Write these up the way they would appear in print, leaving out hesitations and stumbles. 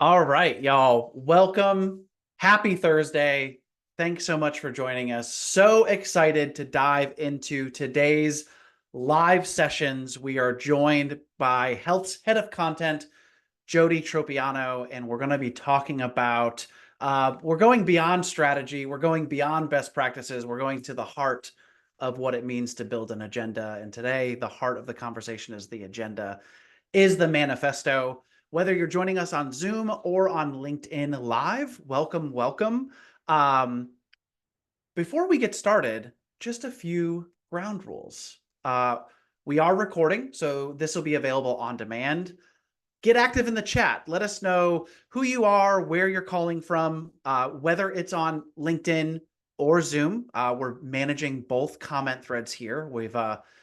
All right, y'all. Welcome. Happy Thursday. Thanks so much for joining us. So excited to dive into today's live sessions. We are joined by Health's head of content, Jody Tropeano, and we're going to be talking about we're going beyond strategy, we're going beyond best practices, we're going to the heart of what it means to build an agenda. And today, the heart of the conversation is the agenda is the manifesto. Whether you're joining us on Zoom or on LinkedIn Live, welcome, welcome. Um, Before we get started, just a few ground rules. We are recording, so this will be available on demand. Get active in the chat. Let us know who you are, where you're calling from, whether it's on LinkedIn or Zoom. We're managing both comment threads here. We've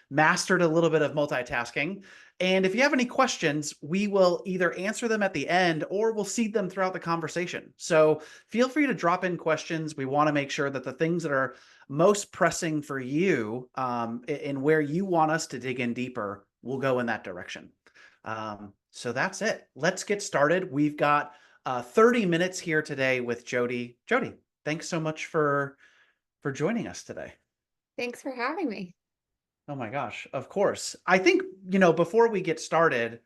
mastered a little bit of multitasking. And if you have any questions, we will either answer them at the end or we'll seed them throughout the conversation. So feel free to drop in questions. We want to make sure that the things that are most pressing for you and where you want us to dig in deeper, we'll go in that direction. So that's it. Let's get started. We've got 30 minutes here today with Jody. Jody, thanks so much for joining us today. Thanks for having me. Oh my gosh, of course. I think, before we get started,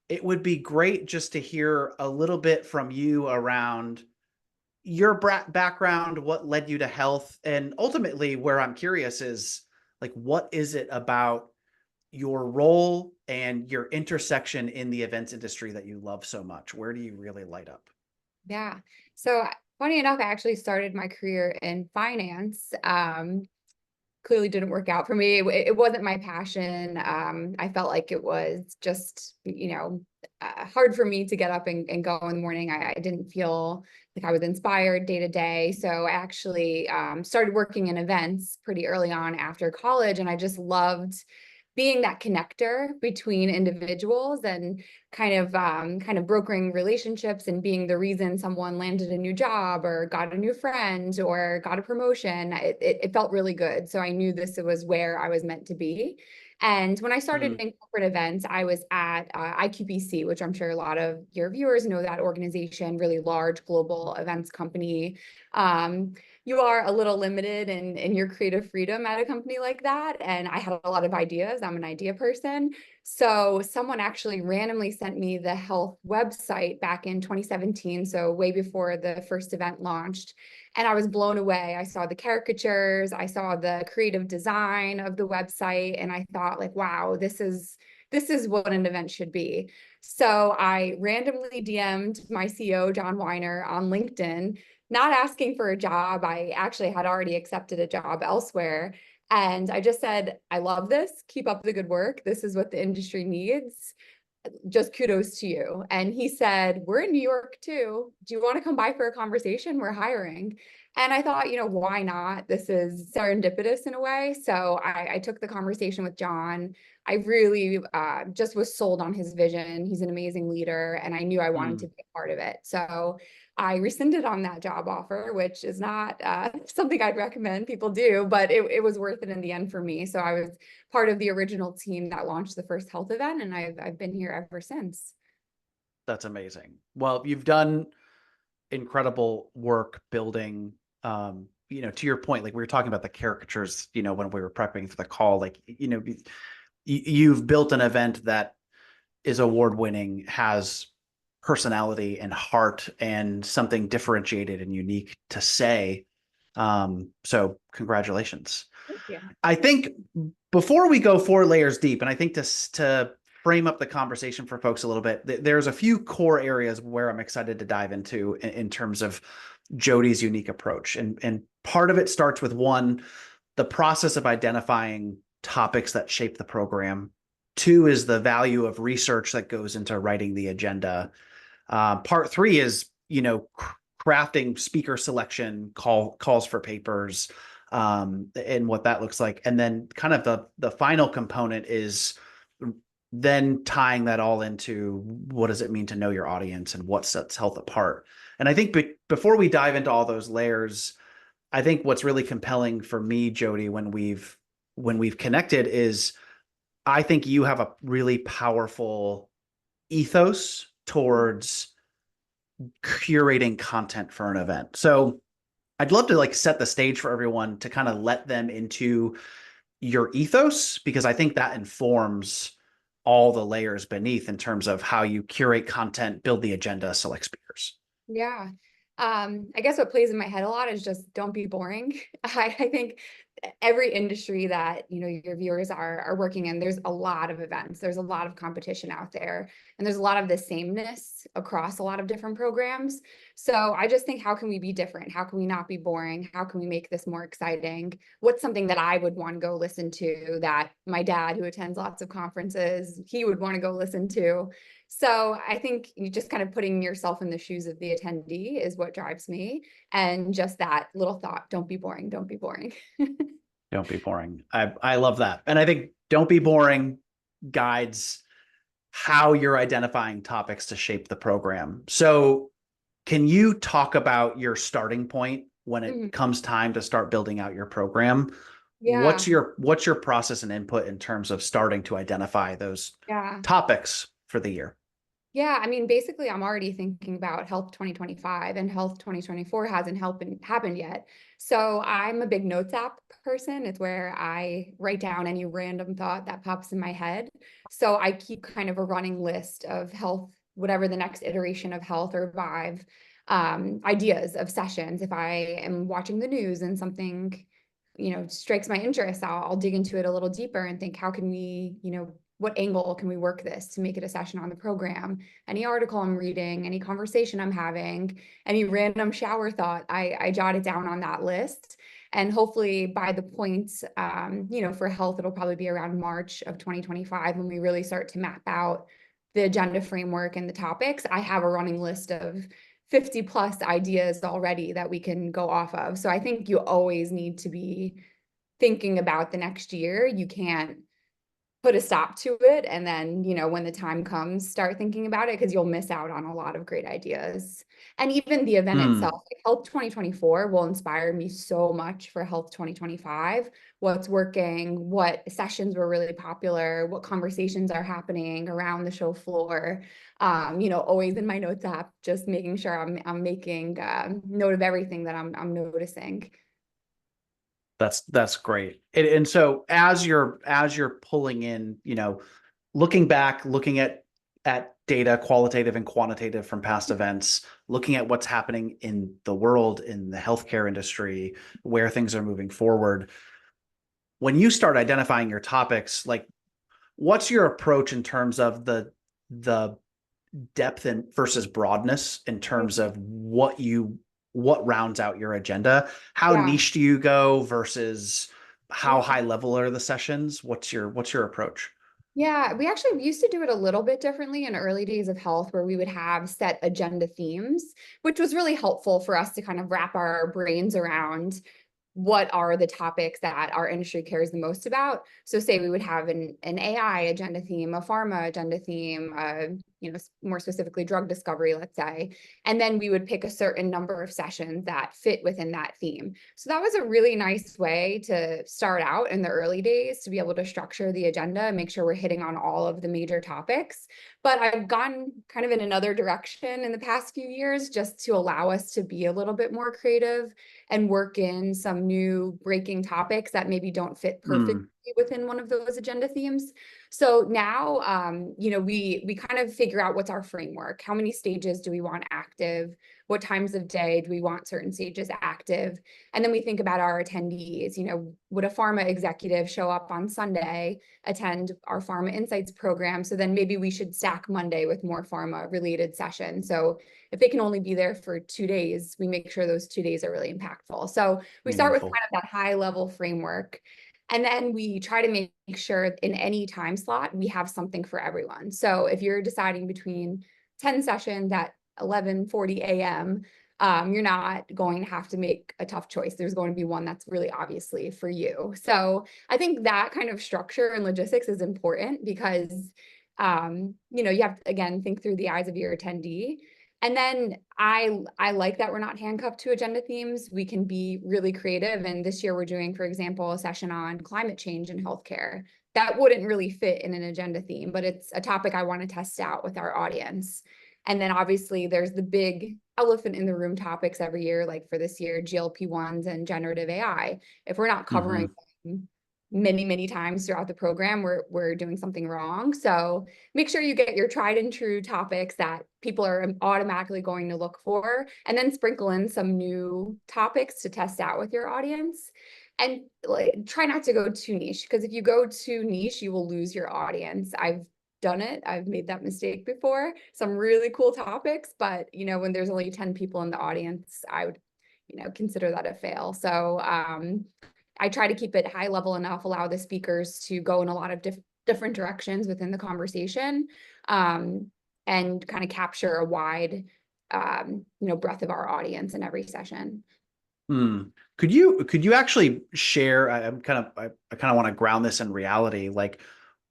it would be great just to hear a little bit from you around your background, what led you to health, and ultimately where I'm curious is like, what is it about your role and your intersection in the events industry that you love so much? Where do you really light up? Yeah. So funny enough, I actually started my career in finance. Clearly didn't work out for me. It wasn't my passion. I felt like it was just, hard for me to get up and go in the morning. I didn't feel like I was inspired day to day. So I actually started working in events pretty early on after college, and I just loved being that connector between individuals and kind of brokering relationships and being the reason someone landed a new job or got a new friend or got a promotion. It felt really good. So I knew this was where I was meant to be. And when I started in corporate events, I was at IQBC, which I'm sure a lot of your viewers know that organization, really large global events company. You are a little limited in your creative freedom at a company like that. And I had a lot of ideas. I'm an idea person. So someone actually randomly sent me the health website back in 2017, so way before the first event launched. And I was blown away. I saw the caricatures, I saw the creative design of the website, and I thought like, wow, this is what an event should be. So I randomly DM'd my CEO, John Weiner, on LinkedIn, not asking for a job. I actually had already accepted a job elsewhere. And I just said, I love this. Keep up the good work. This is what the industry needs. Just kudos to you. And he said, we're in New York too. Do you want to come by for a conversation? We're hiring. And I thought, why not? This is serendipitous in a way. So I took the conversation with John. I really just was sold on his vision. He's an amazing leader, and I knew I wanted to be a part of it. So I rescinded on that job offer, which is not something I'd recommend people do, but it was worth it in the end for me. So I was part of the original team that launched the first health event, and I've been here ever since. That's amazing. Well, you've done incredible work building, to your point, like we were talking about the caricatures, when we were prepping for the call, like, you've built an event that is award winning, has personality and heart and something differentiated and unique to say. So congratulations. Thank you. I think before we go 4 layers deep, and I think to frame up the conversation for folks a little bit, there's a few core areas where I'm excited to dive into in terms of Jody's unique approach. And part of it starts with one, the process of identifying topics that shape the program. Two is the value of research that goes into writing the agenda. Part three is, crafting speaker selection, calls for papers, and what that looks like. And then kind of the final component is then tying that all into what does it mean to know your audience and what sets health apart. And I think before we dive into all those layers, I think what's really compelling for me, Jody, when we've connected is I think you have a really powerful ethos towards curating content for an event. So I'd love to like set the stage for everyone to kind of let them into your ethos, because I think that informs all the layers beneath in terms of how you curate content, build the agenda, select speakers. Yeah. I guess what plays in my head a lot is just don't be boring. I think every industry that, your viewers are working in, there's a lot of events, there's a lot of competition out there, and there's a lot of the sameness across a lot of different programs. So I just think, how can we be different? How can we not be boring? How can we make this more exciting? What's something that I would want to go listen to that my dad, who attends lots of conferences, he would want to go listen to? So I think you just kind of putting yourself in the shoes of the attendee is what drives me. And just that little thought, don't be boring, don't be boring. Don't be boring. I love that. And I think don't be boring guides how you're identifying topics to shape the program. So can you talk about your starting point when it Mhm. comes time to start building out your program? Yeah, What's your process and input in terms of starting to identify those yeah. topics for the year? Yeah, I mean, basically, I'm already thinking about Health 2025, and Health 2024 hasn't happened yet. So I'm a big notes app person. It's where I write down any random thought that pops in my head. So I keep kind of a running list of health, whatever the next iteration of Health or Vive, ideas of sessions. If I am watching the news and something, strikes my interest, I'll dig into it a little deeper and think, how can we, what angle can we work this to make it a session on the program? Any article I'm reading, any conversation I'm having, any random shower thought, I jot it down on that list. And hopefully by the point, for health, it'll probably be around March of 2025 when we really start to map out the agenda framework and the topics. I have a running list of 50 plus ideas already that we can go off of. So I think you always need to be thinking about the next year. You can't put a stop to it and then, when the time comes, start thinking about it, because you'll miss out on a lot of great ideas. And even the event itself, Hmm. like Health 2024 will inspire me so much for Health 2025. What's working, what sessions were really popular, what conversations are happening around the show floor. Always in my notes app, just making sure I'm making note of everything that I'm noticing. That's great. And so as you're pulling in, looking back, looking at data, qualitative and quantitative from past events, looking at what's happening in the world, in the healthcare industry, where things are moving forward. When you start identifying your topics, like what's your approach in terms of the depth and versus broadness in terms of what rounds out your agenda? How Yeah. niche do you go versus how Yeah. high level are the sessions? What's your approach? Yeah, we actually used to do it a little bit differently in early days of health, where we would have set agenda themes, which was really helpful for us to kind of wrap our brains around what are the topics that our industry cares the most about. So say we would have an AI agenda theme, a pharma agenda theme, more specifically drug discovery, let's say, and then we would pick a certain number of sessions that fit within that theme. So that was a really nice way to start out in the early days, to be able to structure the agenda and make sure we're hitting on all of the major topics. But I've gone kind of in another direction in the past few years, just to allow us to be a little bit more creative and work in some new breaking topics that maybe don't fit perfectly Hmm. within one of those agenda themes. So now, we kind of figure out what's our framework. How many stages do we want active? What times of day do we want certain stages active? And then we think about our attendees. Would a pharma executive show up on Sunday, attend our Pharma Insights program? So then maybe we should stack Monday with more pharma related sessions. So if they can only be there for 2 days, we make sure those 2 days are really impactful. So we start with Meaningful. kind of that high level framework. And then we try to make sure in any time slot, we have something for everyone. So if you're deciding between 10 sessions at 11:40 a.m., you're not going to have to make a tough choice. There's going to be one that's really obviously for you. So I think that kind of structure and logistics is important, because you have to, again, think through the eyes of your attendee. And then I like that we're not handcuffed to agenda themes. We can be really creative. And this year we're doing, for example, a session on climate change in healthcare. That wouldn't really fit in an agenda theme, but it's a topic I want to test out with our audience. And then obviously there's the big elephant in the room topics every year, like for this year, GLP-1s and generative AI. If we're not covering them many, many times throughout the program, we're doing something wrong. So make sure you get your tried and true topics that people are automatically going to look for, and then sprinkle in some new topics to test out with your audience. And like, try not to go too niche, because if you go too niche, you will lose your audience. I've done it. I've made that mistake before. Some really cool topics, but when there's only 10 people in the audience, I would, consider that a fail. So I try to keep it high level enough, allow the speakers to go in a lot of different directions within the conversation, and kind of capture a wide, breadth of our audience in every session. Could you actually share? I kind of want to ground this in reality. Like,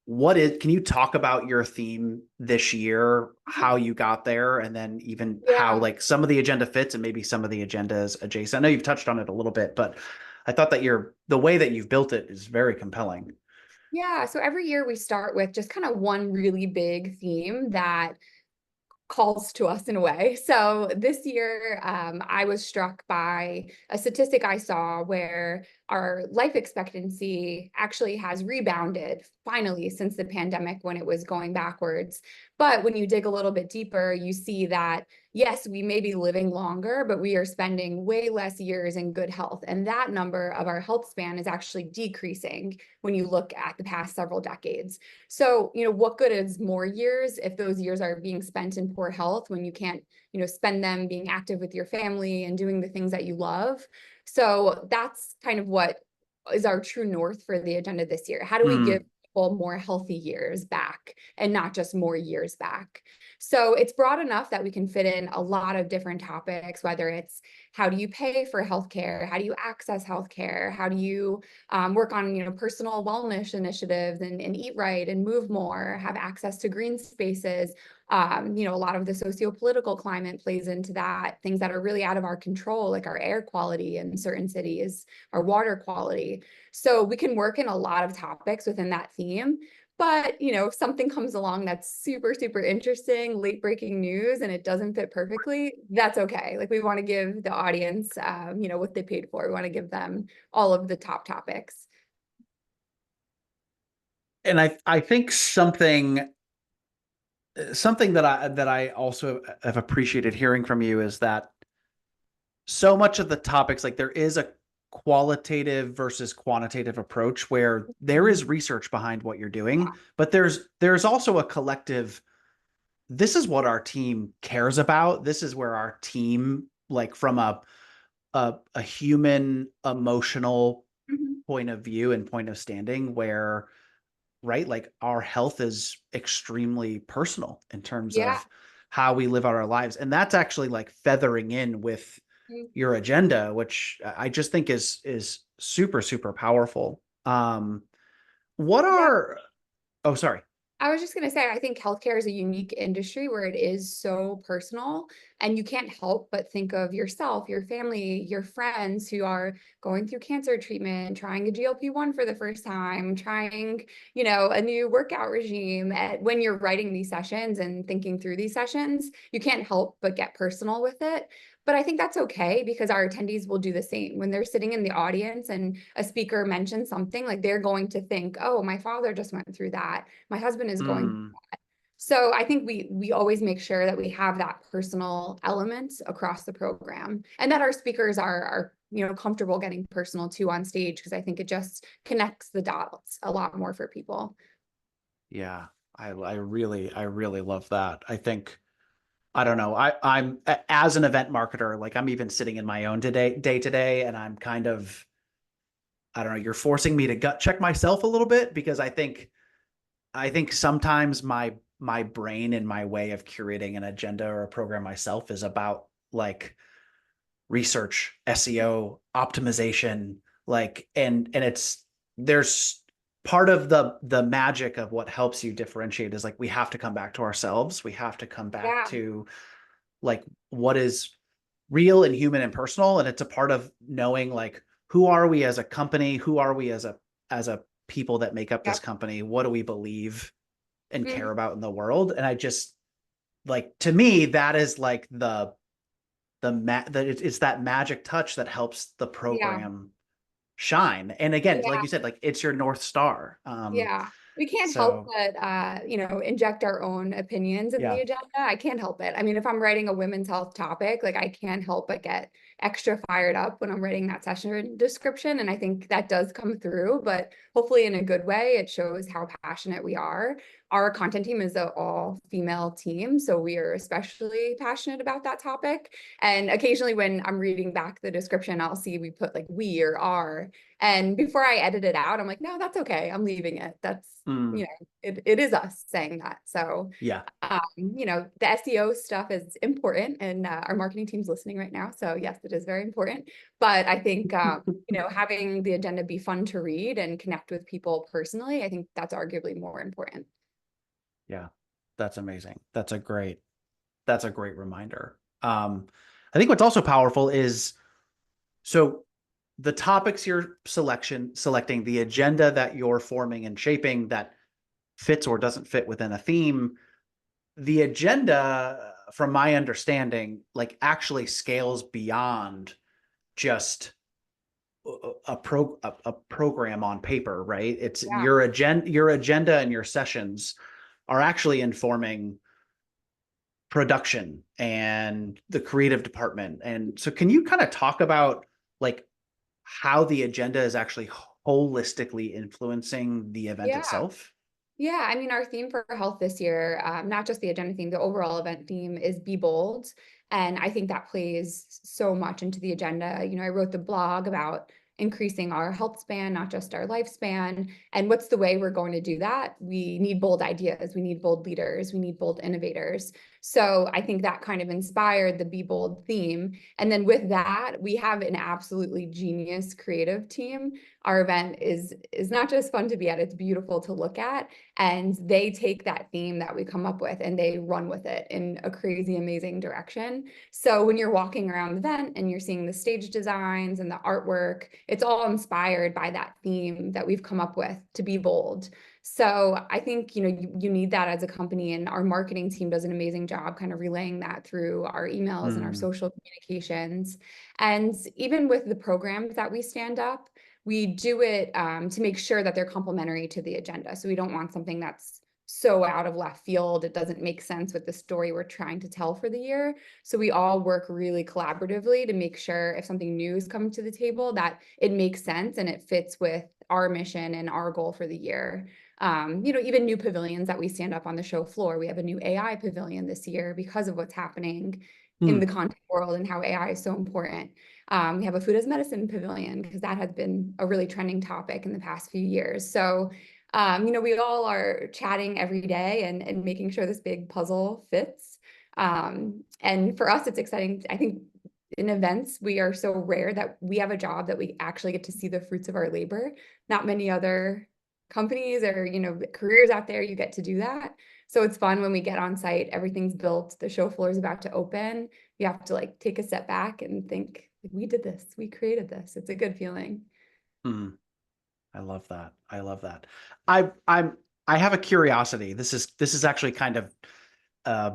can you talk about your theme this year, how you got there, and then even how Yeah. like some of the agenda fits and maybe some of the agendas adjacent? I know you've touched on it a little bit, but I thought that the way that you've built it is very compelling. Yeah. So every year we start with just kind of one really big theme that calls to us in a way. So this year, I was struck by a statistic I saw where our life expectancy actually has rebounded finally since the pandemic, when it was going backwards. But when you dig a little bit deeper, you see that yes, we may be living longer, but we are spending way less years in good health. And that number of our health span is actually decreasing when you look at the past several decades. So, what good is more years if those years are being spent in poor health, when you can't, spend them being active with your family and doing the things that you love? So that's kind of what is our true north for the agenda this year. How do we give people more healthy years back and not just more years back? So it's broad enough that we can fit in a lot of different topics, whether it's how do you pay for healthcare? How do you access healthcare? How do you work on, personal wellness initiatives and eat right and move more, have access to green spaces? A lot of the socio-political climate plays into that, things that are really out of our control, like our air quality in certain cities, our water quality. So we can work in a lot of topics within that theme. But, if something comes along that's super, super interesting, late breaking news, and it doesn't fit perfectly, that's okay. Like, we want to give the audience, what they paid for. We want to give them all of the top topics. And I think something that I also have appreciated hearing from you is that so much of the topics, like there is a qualitative versus quantitative approach where there is research behind what you're doing, but there's also a collective, this is what our team cares about. This is where our team, like from a human emotional Mhm. point of view and point of standing, where right, like our health is extremely personal in terms Yeah. of how we live out our lives, and that's actually like feathering in with Mhm. your agenda, which I just think is super, super powerful. What Yeah. are oh, sorry. I was just going to say, I think healthcare is a unique industry where it is so personal, and you can't help but think of yourself, your family, your friends who are going through cancer treatment, trying a GLP-1 for the first time, trying, a new workout regime. When you're writing these sessions and thinking through these sessions, you can't help but get personal with it. But I think that's okay, because our attendees will do the same. When they're sitting in the audience and a speaker mentions something, like they're going to think, oh, my father just went through that. My husband is going. Mm, So I think we always make sure that we have that personal element across the program, and that our speakers are comfortable getting personal too on stage, because I think it just connects the dots a lot more for people. yeah, I really love that. I think I don't know. I'm as an event marketer, like I'm even sitting in my own day to day, and I'm kind of, I don't know, you're forcing me to gut check myself a little bit, because I think sometimes my brain and my way of curating an agenda or a program myself is about like research, SEO, optimization, like and it's there's part of the magic of what helps you differentiate is like we have to come back to ourselves. We have to come back Yeah. to like what is real and human and personal, and it's a part of knowing like who are we as a company, who are we as a people that make up this Yep. company, what do we believe and care Mhm. about in the world. And like to me, that is like it's that magic touch that helps the Yeah. program shine. And again, like Yeah. you said, like it's your North Star. Yeah, we can't help So but inject our own opinions in the yeah. agenda. I can't help it. I mean, if I'm writing a women's health topic, like I can't help but get extra fired up when I'm writing that session description. And I think that does come through, but hopefully in a good way. It shows how passionate we are. Our content team is an all-female team, so we are especially passionate about that topic. And occasionally when I'm reading back the description, I'll see we put like we or our. And before I edit it out, I'm like, no, that's okay. I'm leaving it. That's, Mm, it is us saying that. So, yeah. the SEO stuff is important and our marketing team's listening right now. So yes, it is very important. But I think, having the agenda be fun to read and connect with people personally, I think that's arguably more important. Yeah. That's amazing. That's a great reminder. I think what's also powerful is so the topics you're selecting, the agenda that you're forming and shaping that fits or doesn't fit within a theme, the agenda, from my understanding, like actually scales beyond just a program on paper, right? It's Yeah. your agenda and your sessions are actually informing production and the creative department. And so can you kind of talk about like how the agenda is actually holistically influencing the event Yeah. itself? Yeah, I mean, our theme for health this year, not just the agenda theme, the overall event theme is Be Bold. And I think that plays so much into the agenda. I wrote the blog about increasing our health span, not just our lifespan. And what's the way we're going to do that? We need bold ideas, we need bold leaders, we need bold innovators. So I think that kind of inspired the Be Bold theme. And then with that, we have an absolutely genius creative team. Our event is not just fun to be at, it's beautiful to look at. And they take that theme that we come up with and they run with it in a crazy, amazing direction. So when you're walking around the event and you're seeing the stage designs and the artwork, it's all inspired by that theme that we've come up with to be bold. So I think, you need that as a company, and our marketing team does an amazing job kind of relaying that through our emails and our Mm, social communications. And even with the programs that we stand up, we do it to make sure that they're complementary to the agenda. So we don't want something that's so out of left field, it doesn't make sense with the story we're trying to tell for the year. So we all work really collaboratively to make sure if something new is coming to the table, that it makes sense and it fits with our mission and our goal for the year. Even new pavilions that we stand up on the show floor. We have a new AI pavilion this year because of what's happening in the mm, content world and how AI is so important. We have a food as medicine pavilion because that has been a really trending topic in the past few years. So, we all are chatting every day and making sure this big puzzle fits. And for us, it's exciting. I think in events, we are so rare that we have a job that we actually get to see the fruits of our labor. Not many other companies or, careers out there, you get to do that. So it's fun when we get on site, everything's built, the show floor is about to open. You have to like take a step back and think, we did this, we created this. It's a good feeling. mm. I love that. I love that. I'm I have a curiosity. This is actually kind of uh,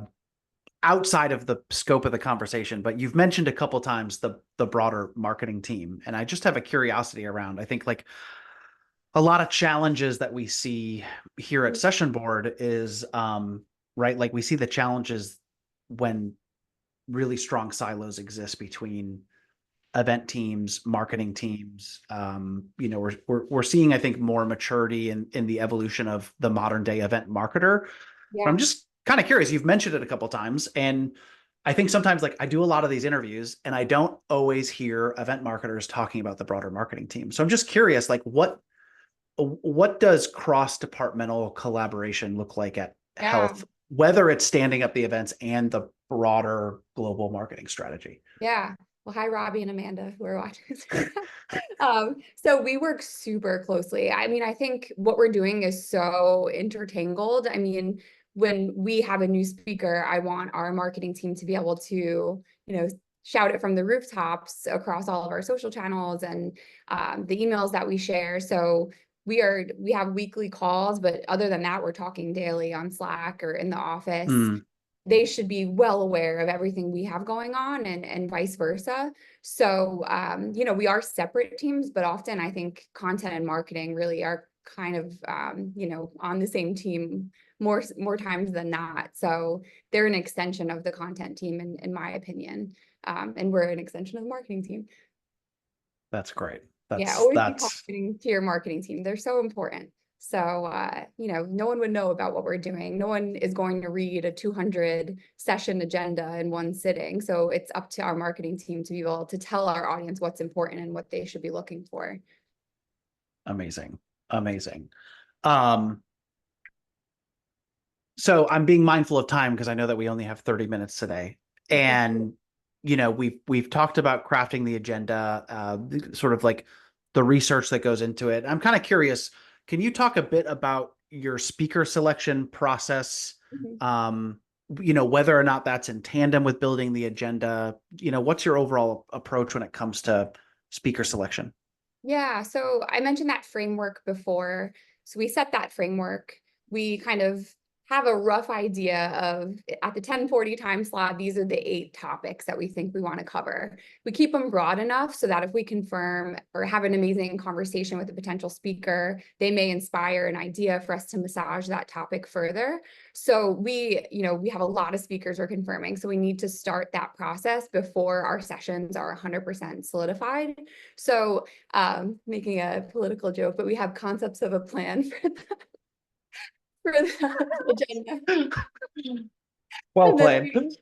outside of the scope of the conversation, but you've mentioned a couple times the broader marketing team, and I just have a curiosity around. I think like a lot of challenges that we see here at Session Board is right, like we see the challenges when really strong silos exist between event teams, marketing teams. We're seeing, I think, more maturity in the evolution of the modern day event marketer. But I'm Yeah. just kind of curious. You've mentioned it a couple times, and I think sometimes like I do a lot of these interviews, and I don't always hear event marketers talking about the broader marketing team. So I'm just curious, like what does cross departmental collaboration look like at Yeah. Health, whether it's standing up the events and the broader global marketing strategy? Yeah. Well, hi, Robbie and Amanda, who are watching this. So we work super closely. I mean, I think what we're doing is so intertangled. I mean, when we have a new speaker, I want our marketing team to be able to, shout it from the rooftops across all of our social channels and the emails that we share. So we have weekly calls, but other than that, we're talking daily on Slack or in the office. they should be well aware of everything we have going on, and vice versa. So, we are separate teams, but often I think content and marketing really are kind of, on the same team more times than not. So they're an extension of the content team, in my opinion. And we're an extension of the marketing team. That's great. Yeah, always be That's talking to your marketing team. They're so important. So, no one would know about what we're doing. No one is going to read a 200 session agenda in one sitting. So it's up to our marketing team to be able to tell our audience what's important and what they should be looking for. amazing. Amazing. So I'm being mindful of time because I know that we only have 30 minutes today. And we've talked about crafting the agenda, sort of like the research that goes into it. I'm kind of curious, can you talk a bit about your speaker selection process? Mhm. Whether or not that's in tandem with building the agenda, what's your overall approach when it comes to speaker selection? Yeah, so I mentioned that framework before. So we set that framework. We kind of have a rough idea of, at the 10:40 time slot, these are the 8 topics that we think we want to cover. We keep them broad enough so that if we confirm or have an amazing conversation with a potential speaker, they may inspire an idea for us to massage that topic further. So we have a lot of speakers we're confirming. So we need to start that process before our sessions are 100% solidified. So making a political joke, but we have concepts of a plan for the agenda. Well And then played.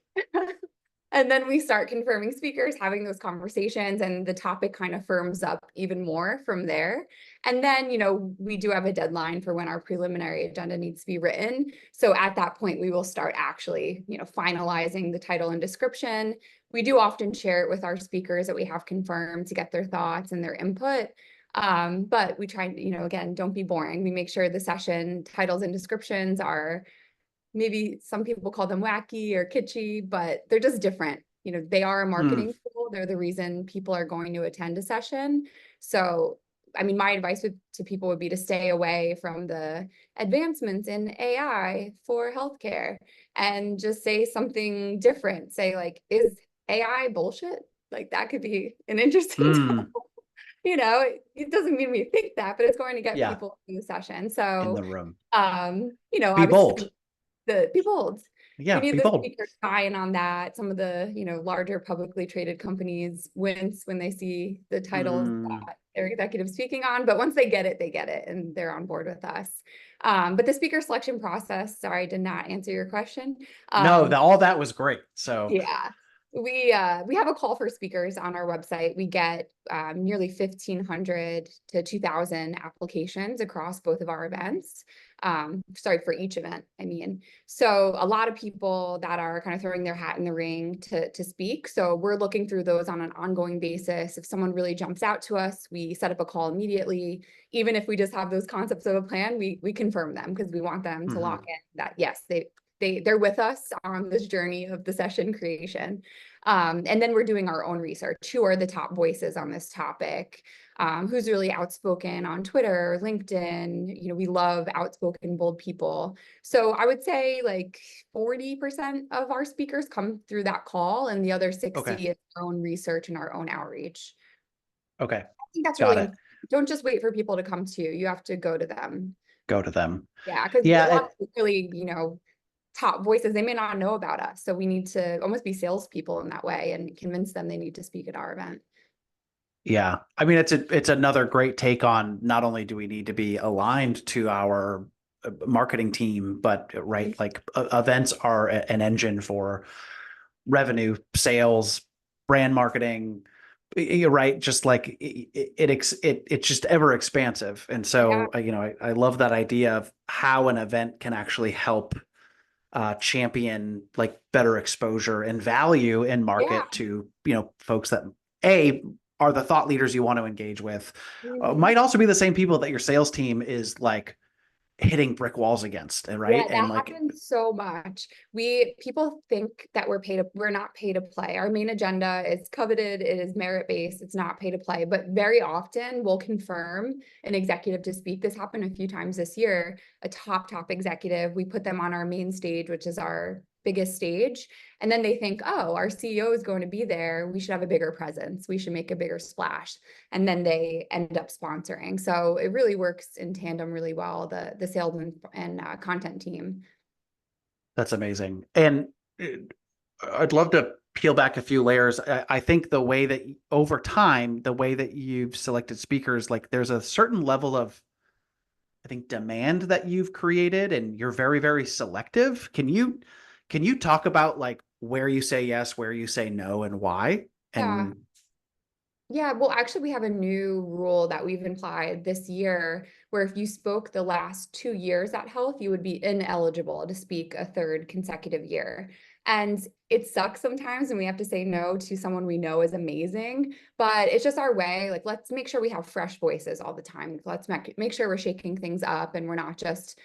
and then we start confirming speakers, having those conversations, and the topic kind of firms up even more from there. And then, we do have a deadline for when our preliminary agenda needs to be written. So at that point, we will start actually, finalizing the title and description. We do often share it with our speakers that we have confirmed to get their thoughts and their input. But we try, again, don't be boring. We make sure the session titles and descriptions are, maybe some people call them wacky or kitschy, but they're just different. They are a marketing tool. They're the reason people are going to attend a session. So, my advice to people would be to stay away from the advancements in AI for healthcare and just say something different. Say like, is AI bullshit? Like that could be an interesting title. It doesn't mean we think that, but it's going to get Yeah, people in the session. in So, the room. Be obviously bold. be bold. We Yeah, need be the bold. speakers buy-in on that. Some of the, larger publicly traded companies wince when they see the titles Mm, that their executives speaking on, but once they get it, and they're on board with us. But the speaker selection process, sorry, I did not answer your question. no, Um, all that was great. So, yeah. We have a call for speakers on our website. We get nearly 1,500 to 2,000 applications across both of our events. Sorry, for each event, I mean. So a lot of people that are kind of throwing their hat in the ring to speak. So we're looking through those on an ongoing basis. If someone really jumps out to us, we set up a call immediately. Even if we just have those concepts of a plan, we confirm them because we want them to lock in that, yes, they're with us on this journey of the session creation. And then we're doing our own research. Who are the top voices on this topic? Who's really outspoken on Twitter, LinkedIn? We love outspoken, bold people. So I would say like 40% of our speakers come through that call, and the other 60 okay. is our own research and our own outreach. Okay. I think that's Got really it. important. Don't just wait for people to come to you. You have to go to them. Go to them. Yeah, because a Yeah. lot of really, top voices, they may not know about us. So we need to almost be salespeople in that way and convince them they need to speak at our event. Yeah. I mean, it's another great take on not only do we need to be aligned to our marketing team, but right, like events are an engine for revenue, sales, brand marketing. You're right. Just like it's just ever expansive. And Yeah, so, I love that idea of how an event can actually help champion like better exposure and value in yeah. market to folks that a are the thought leaders you want to engage with, Mhm. might also be the same people that your sales team is like hitting brick walls against, right? Yeah, And that like, happens so much. People think that we're not pay to play. Our main agenda is coveted, it is merit-based, it's not pay to play, but very often we'll confirm an executive to speak. This happened a few times this year, a top executive. We put them on our main stage, which is our biggest stage. And then they think, oh, our CEO is going to be there. We should have a bigger presence. We should make a bigger splash. And then they end up sponsoring. So it really works in tandem really well, the sales and content team. That's amazing. And I'd love to peel back a few layers. I think the way that over time, the way that you've selected speakers, like there's a certain level of, I think, demand that you've created, and you're very, very selective. Can you talk about like where you say yes, where you say no, and why? Yeah. And Yeah, well, actually, we have a new rule that we've applied this year where if you spoke the last 2 years at Health, you would be ineligible to speak a third consecutive year. And it sucks sometimes when we have to say no to someone we know is amazing, but it's just our way. Like, let's make sure we have fresh voices all the time. Let's make sure we're shaking things up and we're not just,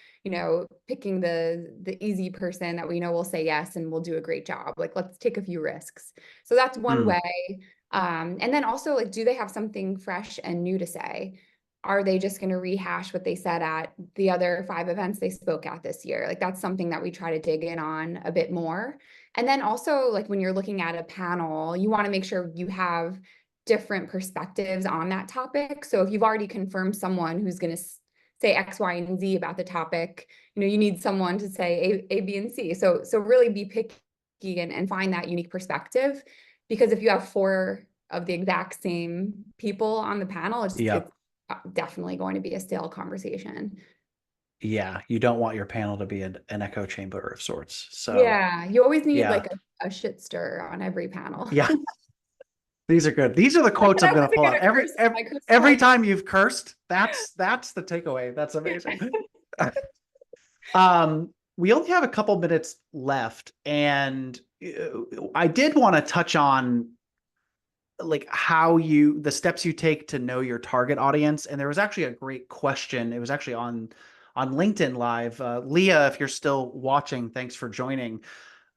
picking the easy person that we know will say yes and will do a great job. Like, let's take a few risks. So that's one mm, way. And then also, like, do they have something fresh and new to say? Are they just going to rehash what they said at the other 5 events they spoke at this year? Like, that's something that we try to dig in on a bit more. And then also, like, when you're looking at a panel, you want to make sure you have different perspectives on that topic. So if you've already confirmed someone who's going to say X, Y, and Z about the topic, you need someone to say A, B, and C. So really be picky and find that unique perspective. Because if you have 4 of the exact same people on the panel, it's yeah, definitely going to be a stale conversation. yeah, you don't want your panel to be an echo chamber of sorts. So Yeah, you always need yeah, like a shit stir on every panel. yeah, these are good. These are the Like, quotes that I'm going to wasn't pull out gonna curse on my curse every tag. time you've cursed. That's the takeaway. That's amazing. We only have a couple minutes left, and I did want to touch on like the steps you take to know your target audience. And there was actually a great question. It was actually on LinkedIn Live. Leah, if you're still watching, thanks for joining.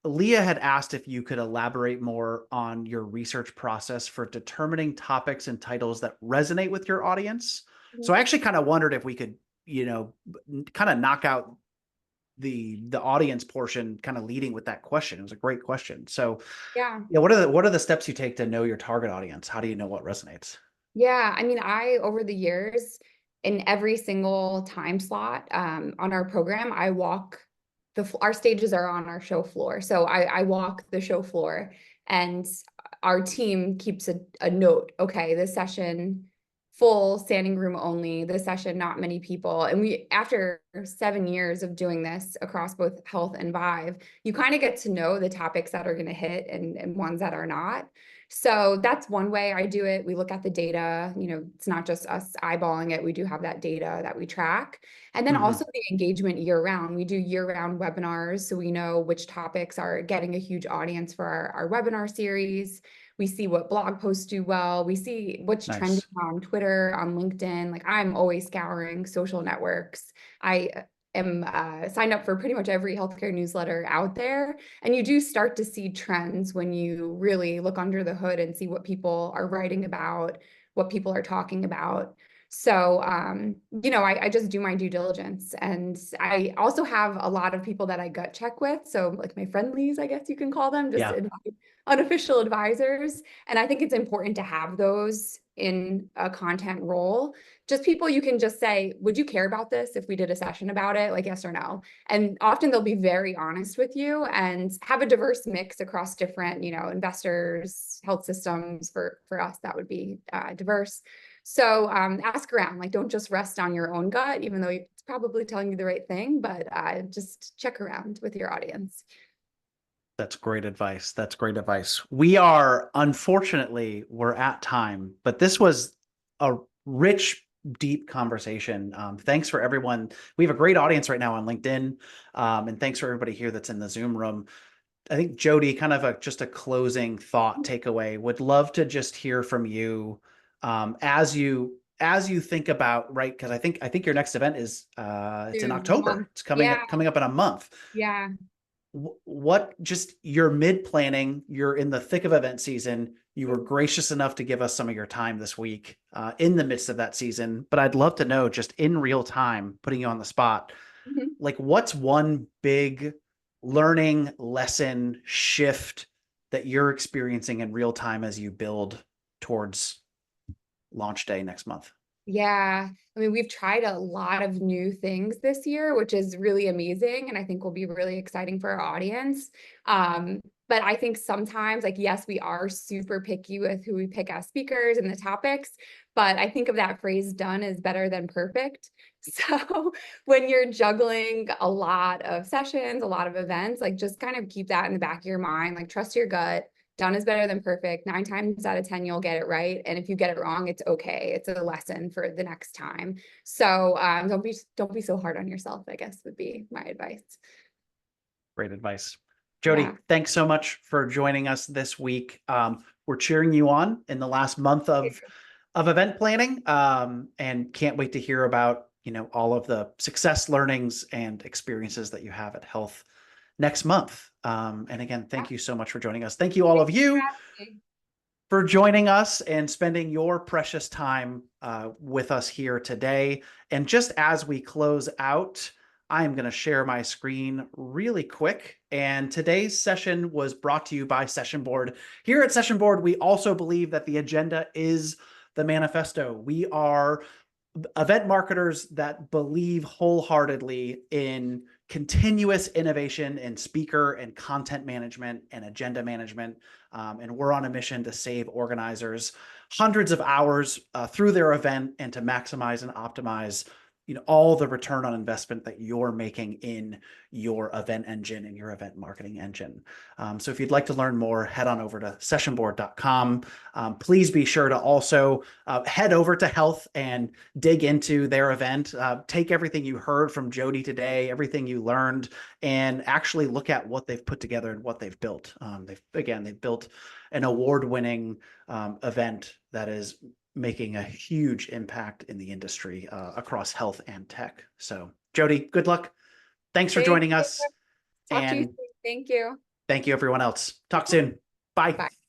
Leah had asked if you could elaborate more on your research process for determining topics and titles that resonate with your audience. So I actually kind of wondered if we could, kind of knock out the audience portion, kind of leading with that question. It was a great question. So Yeah. yeah, what are the steps you take to know your target audience? How do you know what resonates? Yeah. I mean, over the years, in every single time slot on our program, I walk our stages are on our show floor. So I walk the show floor and our team keeps a note. Okay, this session, full standing room only, this session, not many people. And after 7 years of doing this across both Health and Vive, you kind of get to know the topics that are going to hit and ones that are not. So that's one way I do it. We look at the data, it's not just us eyeballing it. We do have that data that we track. And then Hmm. also the engagement year round. We do year round webinars. So we know which topics are getting a huge audience for our webinar series. We see what blog posts do well. We see what's trending Nice. on Twitter, on LinkedIn. Like, I'm always scouring social networks. I am signed up for pretty much every healthcare newsletter out there. And you do start to see trends when you really look under the hood and see what people are writing about, what people are talking about. So, I just do my due diligence. And I also have a lot of people that I gut check with. So, like, my friendlies, I guess you can call them, just Yeah. unofficial advisors. And I think it's important to have those in a content role. Just people you can just say, would you care about this if we did a session about it? Like, yes or no. And often they'll be very honest with you and have a diverse mix across different, investors, health systems. For us, that would be diverse. So ask around, like, don't just rest on your own gut, even though it's probably telling you the right thing, but just check around with your audience. That's great advice. That's great advice. We're at time, but this was a rich, deep conversation. Thanks for everyone. We have a great audience right now on LinkedIn. And thanks for everybody here that's in the Zoom room. I think Jody, kind of just a closing thought takeaway. Would love to just hear from you as you think about, right? Because I think your next event is it's in Soon, October. It's yeah, coming up in a month. yeah. What just your mid planning, you're in the thick of event season. You were gracious enough to give us some of your time this week in the midst of that season. But I'd love to know, just in real time, putting you on the spot, Mhm. like what's one big learning, lesson, shift that you're experiencing in real time as you build towards launch day next month? Yeah, I mean, we've tried a lot of new things this year, which is really amazing, and I think will be really exciting for our audience. But I think sometimes, like, yes, we are super picky with who we pick as speakers and the topics, but I think of that phrase, done is better than perfect. So when you're juggling a lot of sessions, a lot of events, like, just kind of keep that in the back of your mind, like, trust your gut. Done is better than perfect. 9 times out of 10, you'll get it right. And if you get it wrong, it's okay. It's a lesson for the next time. So don't be so hard on yourself, I guess would be my advice. Great advice. Yeah. Jody, thanks so much for joining us this week. We're cheering you on in the last month of event planning, and can't wait to hear about, all of the success, learnings, and experiences that you have at Health next month. And again, thank you so much for joining us. Thank you, all of you, for joining us and spending your precious time with us here today. And just as we close out, I'm going to share my screen really quick. And today's session was brought to you by Session Board. Here at Session Board, we also believe that the agenda is the manifesto. We are event marketers that believe wholeheartedly in continuous innovation in speaker and content management and agenda management. And we're on a mission to save organizers hundreds of hours through their event and to maximize and optimize all the return on investment that you're making in your event engine and your event marketing engine. So if you'd like to learn more, head on over to sessionboard.com. Please be sure to also head over to Health and dig into their event. Take everything you heard from Jody today, everything you learned, and actually look at what they've put together and what they've built. They've built an award-winning event that is making a huge impact in the industry across health and tech. So, Jody, good luck. Thanks for Thank joining you. us. Talk to you And soon. Thank you. thank you, everyone else. Talk soon. Bye. Bye.